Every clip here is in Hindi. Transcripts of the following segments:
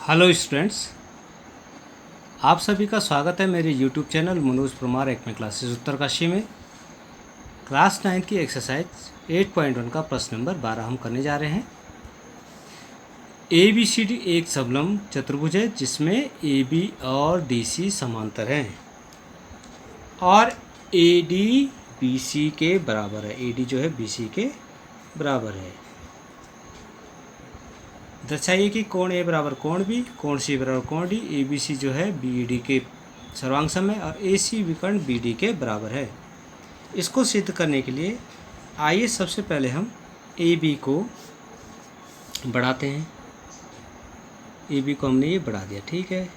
हेलो स्टूडेंट्स, आप सभी का स्वागत है मेरे यूट्यूब चैनल मनोज परमार एकमे क्लासेस उत्तरकाशी में। क्लास 9 की एक्सरसाइज 8.1 का प्रश्न नंबर 12 हम करने जा रहे हैं। ABCD एक समलंब चतुर्भुज है जिसमें AB और DC समांतर हैं और AD BC के बराबर है। AD जो है BC के बराबर है। दर्शाइए कि कोण A बराबर कोण B, कोण C बराबर कोण D, ABC जो है BD के सर्वांग सम है और AC विकर्ण BD के बराबर है। इसको सिद्ध करने के लिए आइए सबसे पहले हम AB को बढ़ाते हैं। AB को हमने ये बढ़ा दिया, ठीक है।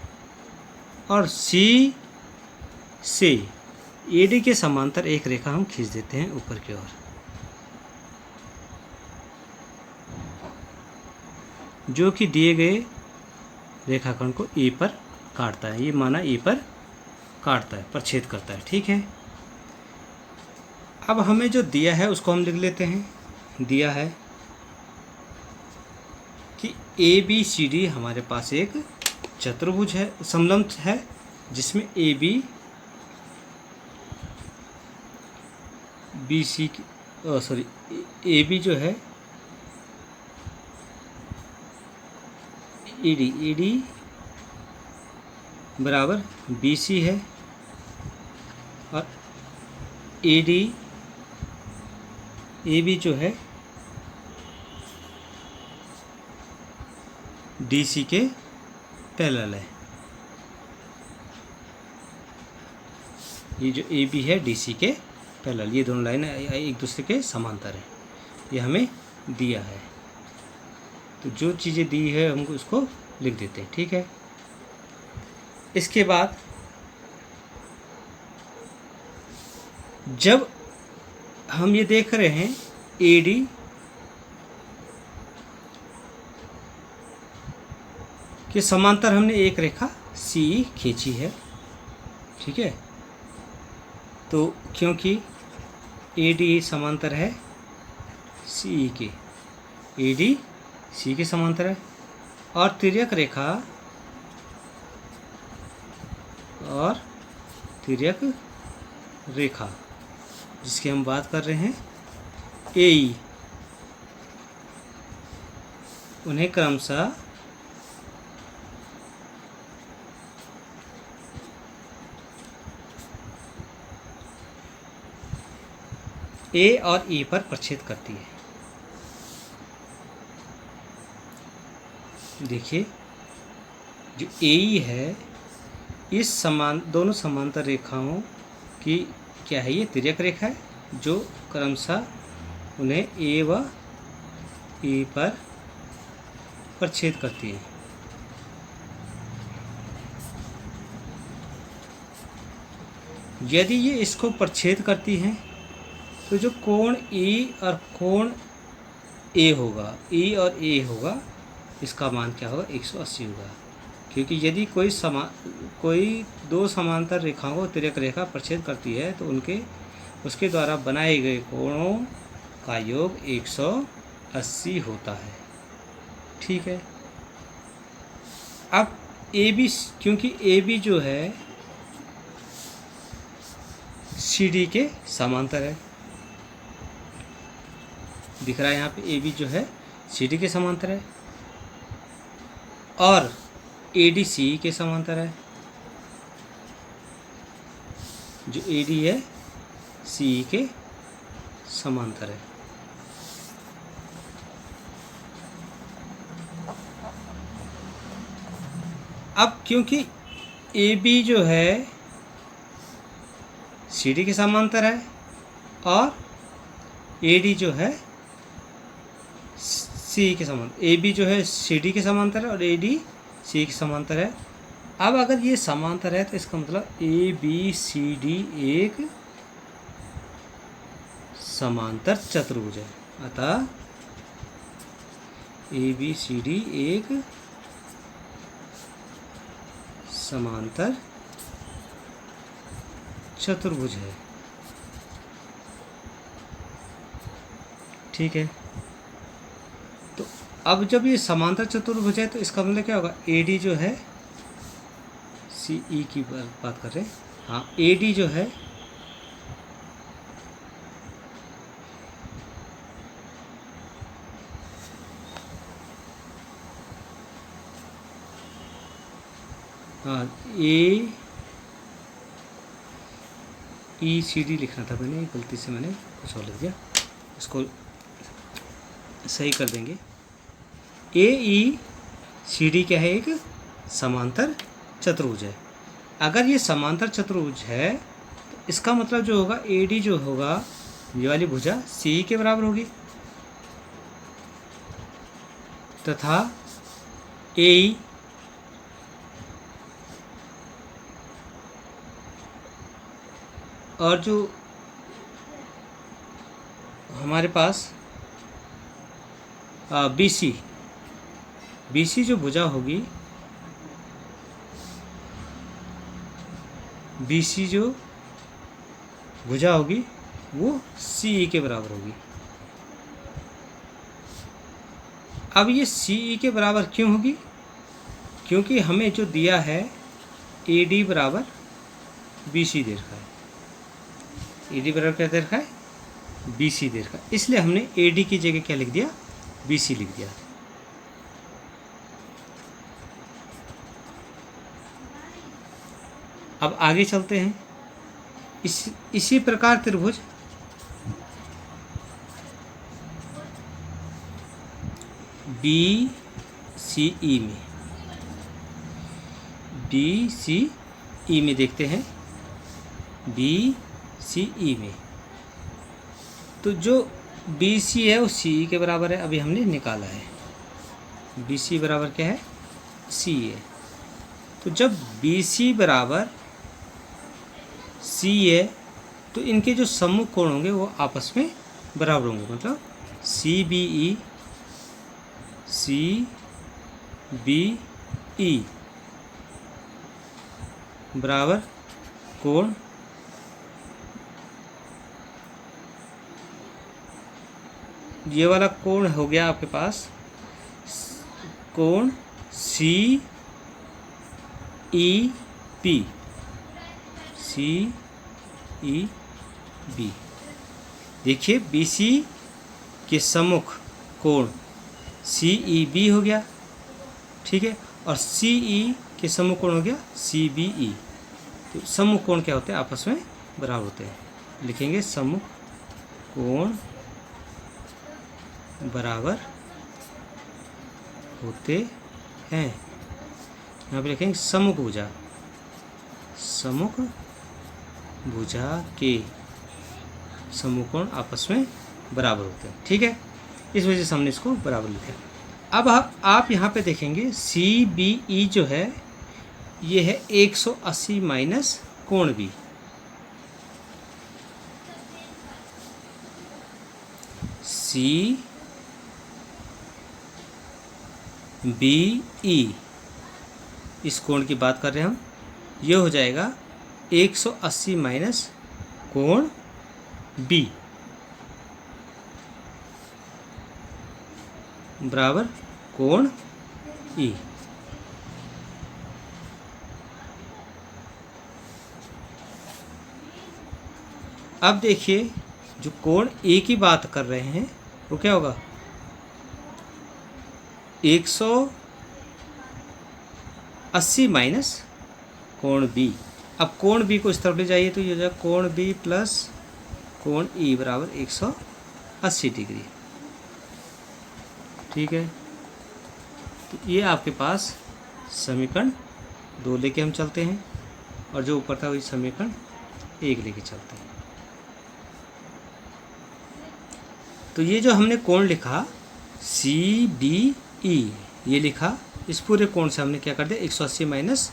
और C से AD के समांतर एक रेखा हम खींच देते हैं ऊपर की ओर, जो कि दिए गए रेखाखंड को E पर काटता है। ये माना E पर काटता है, पर छेद करता है, ठीक है। अब हमें जो दिया है उसको हम लिख लेते हैं। दिया है कि ABCD हमारे पास एक चतुर्भुज है, समलंब है, जिसमें AB BC AB जो है AD बराबर BC है और AB जो है DC के पैरेलल है। ये जो AB है DC के पैरेलल, ये दोनों लाइन एक दूसरे के समांतर है। ये हमें दिया है, तो जो चीज़ें दी है हमको उसको लिख देते हैं, ठीक है। इसके बाद जब हम ये देख रहे हैं AD के समांतर हमने एक रेखा CE खींची है, ठीक है। तो क्योंकि AD समांतर है CE के, AD C के समांतर है और तिर्यक रेखा जिसकी हम बात कर रहे हैं AE, उन्हें क्रमशः A और E पर प्रक्षेद करती है। देखिए, जो AE है इस दोनों समांतर रेखाओं की क्या है, ये तिर्यक रेखा है जो क्रमशः उन्हें A व E पर प्रक्षेद करती है। यदि ये इसको प्रक्षेद करती हैं तो जो कोण E और कोण A होगा, E और A होगा, इसका मान क्या होगा, 180 होगा। क्योंकि यदि कोई दो समांतर रेखाओं को तिर्यक रेखा प्रक्षेद करती है तो उसके द्वारा बनाए गए कोणों का योग 180 होता है, ठीक है। अब AB, क्योंकि AB जो है CD के समांतर है, दिख रहा है यहाँ पे AB जो है CD के समांतर है और AD CE के समांतर है। जो AD है CE के समांतर है। अब क्योंकि AB जो है CD के समांतर है और AD जो है CE के समांतर, AB जो है CD के समांतर है और AD CE के समांतर है। अब अगर ये समांतर है तो इसका मतलब ABCD एक समांतर चतुर्भुज है। अतः ABCD एक समांतर चतुर्भुज है, ठीक है। तो अब जब ये समांतर चतुर्भुज है तो इसका मतलब क्या होगा, ए डी जो है, सी ई की बात कर रहे हैं, हाँ ए डी जो है हाँ ए ई सी डी लिखना था मैंने, गलती से मैंने कुछ और लिख दिया, इसको सही कर देंगे। ए ई सी डी क्या है, एक समांतर चतुर्भुज है। अगर ये समांतर चतुर्भुज है तो इसका मतलब जो होगा ए डी जो होगा, ये वाली भुजा सी के बराबर होगी, तथा ए ई और जो हमारे पास बी सी जो भुजा होगी, बी सी जो भुजा होगी वो सी ई के बराबर होगी। अब ये सी ई के बराबर क्यों होगी, क्योंकि हमें जो दिया है ए डी बराबर बी सी दे रखा है, ए डी बराबर क्या दे रखा है, बी सी दे रखा है, इसलिए हमने ए डी की जगह क्या लिख दिया, बी सी लिख दिया। अब आगे चलते हैं। इसी प्रकार त्रिभुज बी सी ई में देखते हैं, बी सी ई में तो जो बी सी है वो सी ई के बराबर है, अभी हमने निकाला है, बी सी बराबर क्या है, सी है। तो जब बी सी बराबर सी है तो इनके जो सम्मुख कोण होंगे वो आपस में बराबर होंगे, मतलब सी बी ई बराबर कोण ये वाला कोण हो गया आपके पास कोण सी ई पी, सी ई बी। देखिए बी सी के सम्मुख कोण सी ई बी हो गया, ठीक है, और सी ई के सम्मुख कोण हो गया सी बी ई। तो सम्मुख कोण क्या होते हैं, आपस में बराबर होते हैं, लिखेंगे सम्मुख कोण बराबर होते हैं। यहाँ पे लिखेंगे सम्मुख भुजा के सम्मुख कोण आपस में बराबर होते हैं, ठीक है, इस वजह से हमने इसको बराबर लिखा। अब आप यहाँ पे देखेंगे सी बी ई जो है ये है 180 माइनस कोण बी, सी बी ई इस कोण की बात कर रहे हैं हम, ये हो जाएगा 180 माइनस कोण बी बराबर कोण ई। अब देखिए जो कोण ए की बात कर रहे हैं वो क्या होगा, 180 माइनस कोण बी। अब कोण बी को इस तरफ ले जाइए तो ये हो जाएगा कोण बी प्लस कोण ई बराबर 180 डिग्री, ठीक है। तो ये आपके पास समीकरण 2 लेके हम चलते हैं और जो ऊपर था वही समीकरण 1 लेके चलते हैं। तो ये जो हमने कोण लिखा सी बी ई ये लिखा, इस पूरे कोण से हमने क्या कर दिया 180 माइनस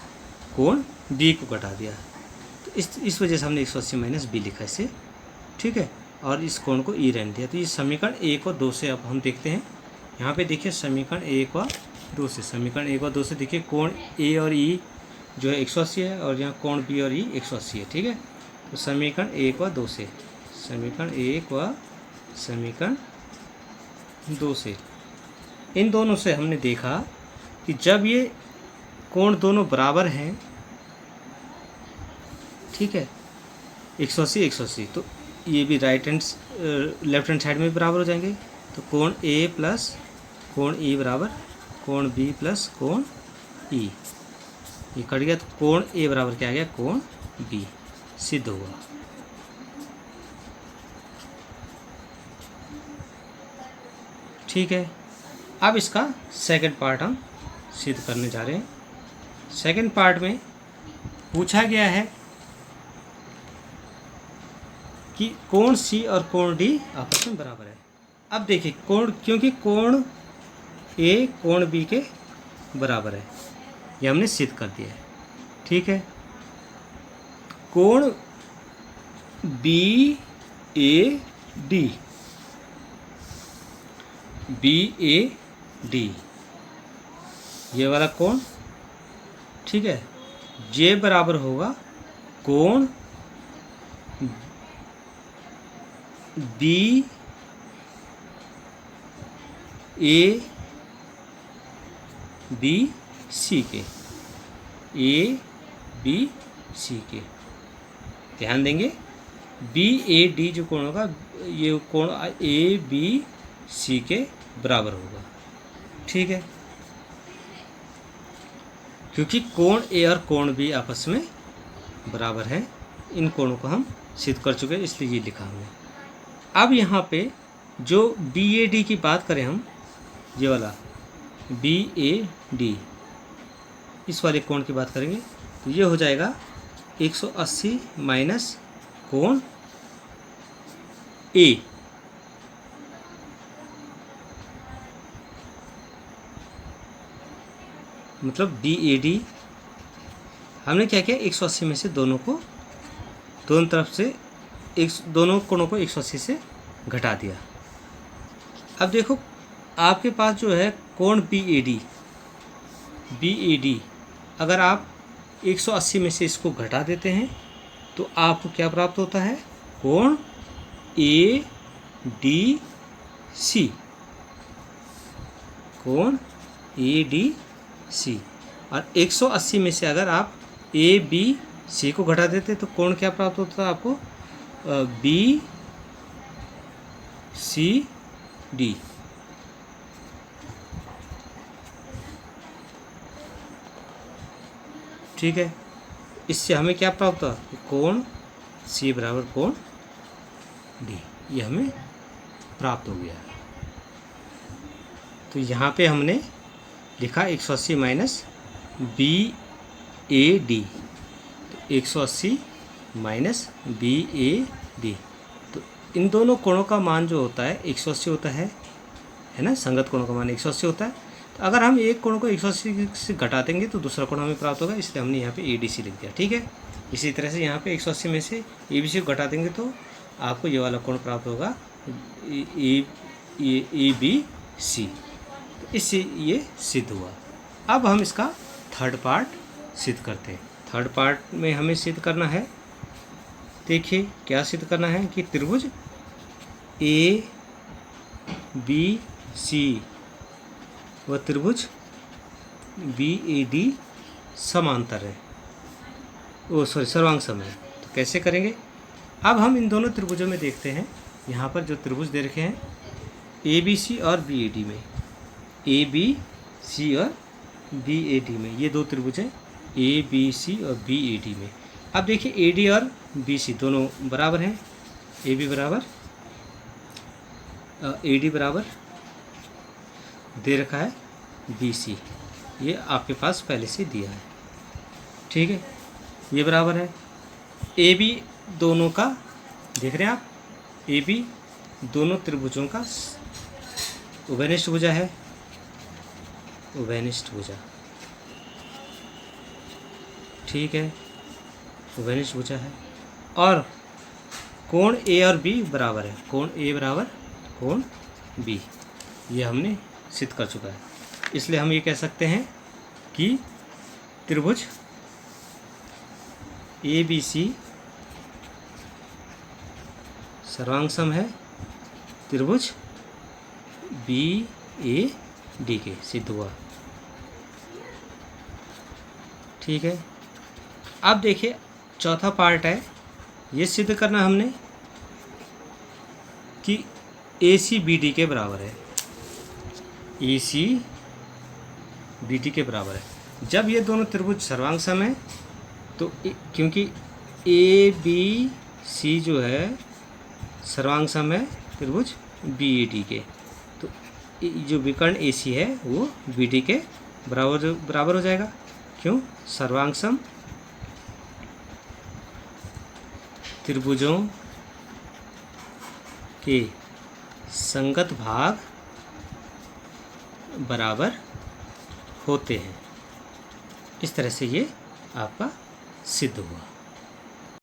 कोण बी को घटा दिया, तो इस वजह से हमने 180 माइनस बी लिखा इसे, ठीक है, और इस कोण को ई रहने दिया। तो ये समीकरण 1 और 2 से अब हम देखते हैं। यहाँ पे देखिए समीकरण 1 और 2 से, समीकरण 1 और 2 से देखिए कोण ए और ई जो है 180 है और यहाँ कोण बी और ई 180 है, ठीक है। तो समीकरण 1 और 2 से, समीकरण 1 व समीकरण 2 से इन दोनों से हमने देखा कि जब ये कोण दोनों बराबर हैं, ठीक है, 180 180, तो ये भी लेफ्ट हैंड साइड में भी बराबर हो जाएंगे। तो कोण ए प्लस कोण ई बराबर कोण बी प्लस कोण ई, ये कट गया। तो कोण ए बराबर क्या आ गया, कोण बी, सिद्ध हुआ। ठीक है, अब इसका सेकंड पार्ट हम सिद्ध करने जा रहे हैं। सेकंड पार्ट में पूछा गया है कि कोण सी और कोण डी आपस में बराबर है। अब देखिए क्योंकि कोण ए कोण बी के बराबर है, ये हमने सिद्ध कर दिया है। ठीक है, कोण B A D, B A D, ये वाला कोण, ठीक है, जे बराबर होगा कोण बी ए बी सी के, ए बी सी के। ध्यान देंगे, बी ए डी जो कोण होगा, ये कोण ए बी सी के बराबर होगा। ठीक है, क्योंकि कोण ए और कोण बी आपस में बराबर है, इन कोणों को हम सिद्ध कर चुके हैं, इसलिए ये लिखा हमने। अब यहाँ पे जो बी ए डी की बात करें हम, ये वाला बी ए डी, इस वाले कोण की बात करेंगे तो ये हो जाएगा 180 माइनस कोण ए, मतलब बी ए डी। हमने क्या किया, 180 में से दोनों तरफ से दोनों कोणों को 180 से घटा दिया। अब देखो आपके पास जो है कोण बी ए डी, अगर आप 180 में से इसको घटा देते हैं तो आपको क्या प्राप्त होता है, कोण ए डी सी, कोण ए डी सी। और 180 में से अगर आप ए बी सी को घटा देते तो कोण क्या प्राप्त होता है आपको, बी सी डी। ठीक है, इससे हमें क्या प्राप्त हुआ, कोण सी बराबर कोण डी, ये हमें प्राप्त हो गया। तो यहाँ पे हमने लिखा 180 माइनस बी ए डी, तो 180 माइनस बी ए डी, तो इन दोनों कोणों का मान जो होता है 180 होता है ना, संगत कोणों का मान 180 होता है। तो अगर हम एक कोण को 180 से घटा देंगे तो दूसरा कोण हमें प्राप्त होगा, इसलिए हमने यहाँ पे ए डी सी लिख दिया। ठीक है, इसी तरह से यहाँ पे 180 में से ए बी सी को घटा देंगे तो आपको ये वाला कोण प्राप्त होगा, ए बी सी। इससे ये सिद्ध हुआ। अब हम इसका थर्ड पार्ट सिद्ध करते हैं। थर्ड पार्ट में हमें सिद्ध करना है, देखिए क्या सिद्ध करना है कि त्रिभुज ए बी सी व त्रिभुज बी ए डी समांतर है, सर्वांग है। तो कैसे करेंगे, अब हम इन दोनों त्रिभुजों में देखते हैं। यहाँ पर जो त्रिभुज दे रखे हैं ए बी सी और बी ए डी में, ए बी सी और बी ए डी में, ये दो त्रिभुज हैं ए बी सी और बी ए डी में। अब देखिए ए डी और बी सी दोनों बराबर हैं, ए बी बराबर ए डी बराबर दे रखा है बी सी, ये आपके पास पहले से दिया है। ठीक है, ये बराबर है ए बी, दोनों का देख रहे हैं आप, ए बी दोनों त्रिभुजों का उभयनिष्ठ भुजा है, उभयनिष्ठ भुजा। ठीक है, उभयनिष्ठ भुजा है। और कोण ए और बी बराबर है, कोण ए बराबर कोण बी, ये हमने सिद्ध कर चुका है। इसलिए हम ये कह सकते हैं कि त्रिभुज ए बी सी सर्वांग सम है त्रिभुज बी ए डी के सिद्ध हुआ। ठीक है, अब देखिए चौथा पार्ट है, ये सिद्ध करना हमने कि ए सी बी डी के बराबर है। ए सी बी डी के बराबर है। जब ये दोनों त्रिभुज सर्वांग सम है तो क्योंकि ए बी सी जो है सर्वांग सम है त्रिभुज बी ई डी के, तो जो विकर्ण ए सी है वो बी डी के बराबर हो जाएगा। क्यों? सर्वांग सम त्रिभुजों के संगत भाग बराबर होते हैं। इस तरह से ये आपका सिद्ध हुआ।